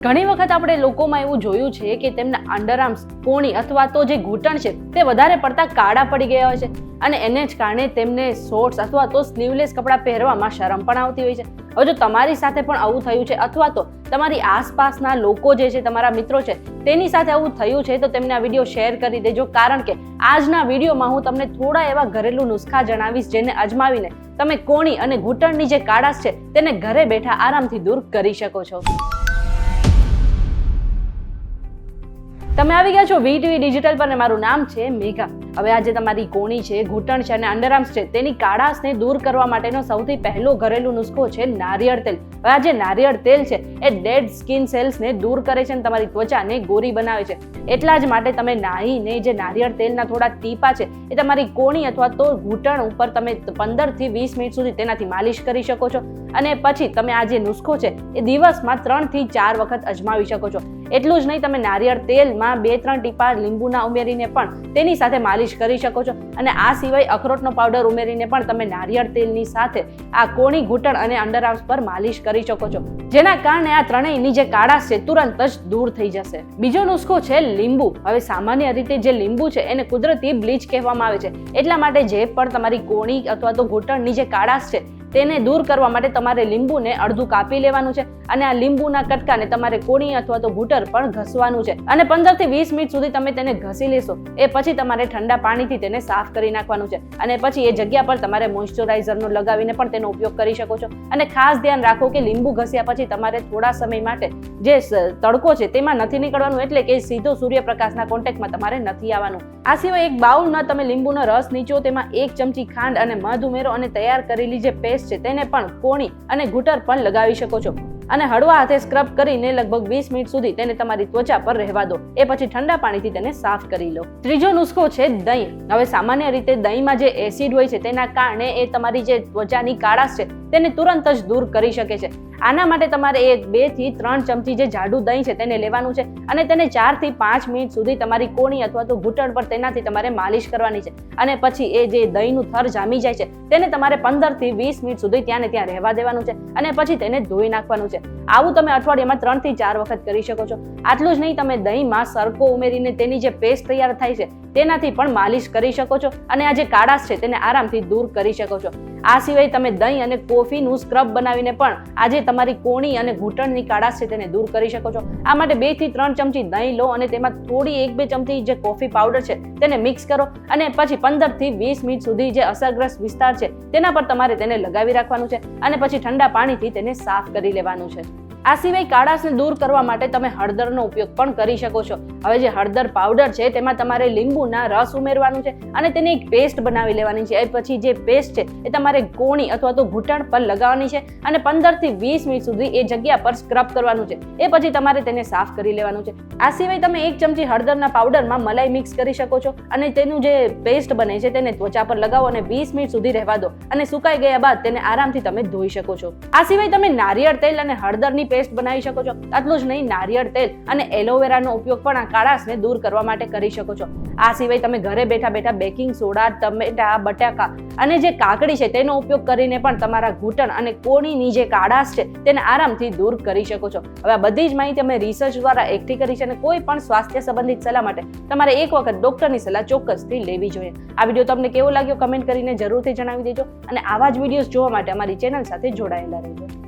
ઘણી વખત આપણે લોકોમાં એવું જોયું છે કે તેમના અંડરઆર્મ્સ, કોણી અથવા તો જે ઘૂંટણ છે તે વધારે પડતા કાળા પડી ગયા હોય છે અને એને જ કારણે તેમને શોર્ટ્સ અથવા તો સ્લીવલેસ કપડાં પહેરવામાં શરમ પણ આવતી હોય છે. હવે જો તમારી સાથે પણ આવું થયું છે અથવા તો તમારી આસપાસના લોકો જે છે, તમારા મિત્રો છે, તેની સાથે આવું થયું છે તો તેમને આ વિડીયો શેર કરી દેજો, કારણ કે આજના વિડીયોમાં હું તમને થોડા એવા ઘરેલું નુસ્ખા જણાવીશ જેને અજમાવીને તમે કોણી અને ઘૂંટણની જે કાળાશ છે તેને ઘરે બેઠા આરામથી દૂર કરી શકો છો. તમે આવી ગયા છો વીટીવી ડિજિટલ પર અને મારું નામ છે મેઘા. હવે આજે તમારી કોણી છે, ઘૂંટણ છે અને અંડરઆર્મ્સ છે તેની કાળાશને દૂર કરવા માટેનો સૌથી પહેલો ઘરેલું નુસ્ખો છે નારિયેળ તેલ. હવે આ જે નારિયેળ તેલ છે એ ડેડ સ્કિન સેલ્સને દૂર કરે છે અને તમારી ત્વચાને ગોરી બનાવે છે. એટલા જ માટે તમે નાહીને જે નારિયેળ તેલના થોડા ટીપા છે એ તમારી કોણી અથવા તો ઘૂંટણ ઉપર તમે 15 થી 20 મિનિટ સુધી તેનાથી માલિશ કરી શકો છો અને પછી તમે આ જે નુસ્ખો છે એ દિવસમાં 3 થી 4 વખત અજમાવી શકો છો. એટલું જ નહીં, તમે નારિયેળ તેલમાં 2-3 ટીપા લીંબુના ઉમેરીને પણ તેની સાથે માલિશ કરી શકો છો અને આ સિવાય અખરોટનો પાવડર ઉમેરીને પણ તમે નારિયેળ તેલની સાથે આ કોણી, ઘૂંટણ અને અંડરઆર્મ્સ પર માલિશ કરી શકો છો, જેના કારણે આ ત્રણેયની જે કાળાશ છે તુરંત જ દૂર થઈ જશે. બીજો નુસ્ખો છે લીંબુ. હવે સામાન્ય રીતે જે લીંબુ છે એને કુદરતી બ્લીચ કહેવામાં આવે છે. એટલા માટે જે પણ તમારી કોણી અથવા તો ઘૂંટણની જે કાળાશ છે તેને દૂર કરવા માટે તમારે લીંબુને અડધું કાપી લેવાનું છે અને આ લીંબુના કટકાને તમારે કોણી અથવા તો ઘૂંટણ પણ ઘસવાનું છે અને 15 થી 20 મિનિટ સુધી તમે તેને ઘસી લેશો. એ પછી તમારે ઠંડા પાણીથી તેને સાફ કરી નાખવાનું છે અને પછી એ જગ્યા પર તમારે મોઇશ્ચરાઇઝરનો લગાવીને પણ તેનો ઉપયોગ કરી શકો છો. અને ખાસ ધ્યાન રાખો કે લીંબુ ઘસ્યા પછી તમારે થોડા સમય માટે જે તડકો છે તેમાં નથી નીકળવાનું, એટલે કે સીધો સૂર્યપ્રકાશના કોન્ટેક્ટમાં તમારે નથી આવવાનું. આ સિવાય એક બાઉલમાં તમે લીંબુનો રસ નીચો, તેમાં 1 ચમચી ખાંડ અને મધ ઉમેરો અને તૈયાર કરેલી જે પેસ્ટ છે તેને પણ કોણી અને ઘૂંટણ પર લગાવી શકો છો અને હળવા હાથે સ્ક્રબ કરીને લગભગ 20 મિનિટ સુધી તેને તમારી ત્વચા પર રહેવા દો. એ પછી ઠંડા પાણીથી તેને સાફ કરી લો. ત્રીજો નુસ્ખો છે દહીં. હવે સામાન્ય રીતે દહીંમાં જે એસિડ હોય છે તેના કારણે એ તમારી જે ત્વચાની કાળાશ છે તેને તુરંત જ દૂર કરી શકે છે. આના માટે તમારે 2 થી 3 ચમચી જે જાડું દહીં છે તેને લેવાનું છે અને તેને 4 થી 5 મિનિટ સુધી તમારી કોણી અથવા તો ઘૂંટણ પર તેનાથી તમારે માલિશ કરવાની છે અને પછી એ જે દહીંનું થર જામી જાય છે તેને તમારે 15 થી 20 મિનિટ સુધી ત્યાં ને ત્યાં રહેવા દેવાનું છે અને પછી તેને ધોઈ નાખવાનું છે. આવું તમે અઠવાડિયામાં 3 થી 4 વખત કરી શકો છો. આટલું જ નહીં, તમે દહીંમાં સરકો ઉમેરીને તેની જે પેસ્ટ તૈયાર થાય છે તેનાથી પણ માલિશ કરી શકો છો અને આ જે કાળાશ છે તેને આરામથી દૂર કરી શકો છો. આ સિવાય તમે દહીં અને કોફીનું સ્ક્રબ બનાવીને પણ આજે તમારી કોણી અને ઘૂંટણની કાળાશ છે તેને દૂર કરી શકો છો. આ માટે 2 થી 3 ચમચી દહીં લો અને તેમાં થોડી 1-2 ચમચી જે કોફી પાવડર છે તેને મિક્સ કરો અને પછી 15 થી 20 મિનિટ સુધી જે અસરગ્રસ્ત વિસ્તાર છે તેના પર તમારે તેને લગાવી રાખવાનું છે અને પછી ઠંડા પાણીથી તેને સાફ કરી લેવાનું છે. આ સિવાય કાળાશને દૂર કરવા માટે તમે હળદરનો ઉપયોગ પણ કરી શકો છો. હવે જે હળદર પાવડર છે તેમાં તમારે લીંબુના રસ ઉમેરવાનું છે અને તેને એક પેસ્ટ બનાવી લેવાની છે. એ પછી જે પેસ્ટ છે એ તમારે કોણી અથવા તો ઘૂંટણ પર લગાવવાની છે અને 15 થી 20 મિનિટ સુધી એ જગ્યા પર સ્ક્રબ કરવાનું છે. એ પછી તમારે તેને સાફ કરી લેવાનું છે. આ સિવાય તમે 1 ચમચી હળદરના પાવડરમાં મલાઈ મિક્સ કરી શકો છો અને તેનું જે પેસ્ટ બને છે તેને ત્વચા પર લગાવો અને 20 મિનિટ સુધી રહેવા દો અને સુકાઈ ગયા બાદ તેને આરામથી તમે ધોઈ શકો છો. આ સિવાય તમે નારિયેળ તેલ અને હળદરની પેસ્ટ બનાવી શકો છો. આટલું જ નહીં, નારિયેળ તેલ અને એલોવેરાનો ઉપયોગ પણ આ કાળાશને દૂર કરવા માટે કરી શકો છો. આ સિવાય તમે ઘરે બેઠા બેઠા બેકિંગ સોડા, ટમેટા, બટાકા અને જે કાકડી છે તેનો ઉપયોગ કરીને પણ તમારા ઘૂંટણ અને કોણીની જે કાળાશ છે તેને આરામથી દૂર કરી શકો છો. હવે આ બધી જ માહિતી અમે રિસર્ચ દ્વારા એકઠી કરી છે અને કોઈ પણ સ્વાસ્થ્ય સંબંધિત સલાહ માટે તમારે એક વખત ડોક્ટરની સલાહ ચોક્કસથી લેવી જોઈએ. આ વિડીયો તમને કેવો લાગ્યો કમેન્ટ કરીને જરૂરથી જણાવી દેજો અને આવા જ વિડીયોઝ જોવા માટે અમારી ચેનલ સાથે જોડાયેલા રહેજો.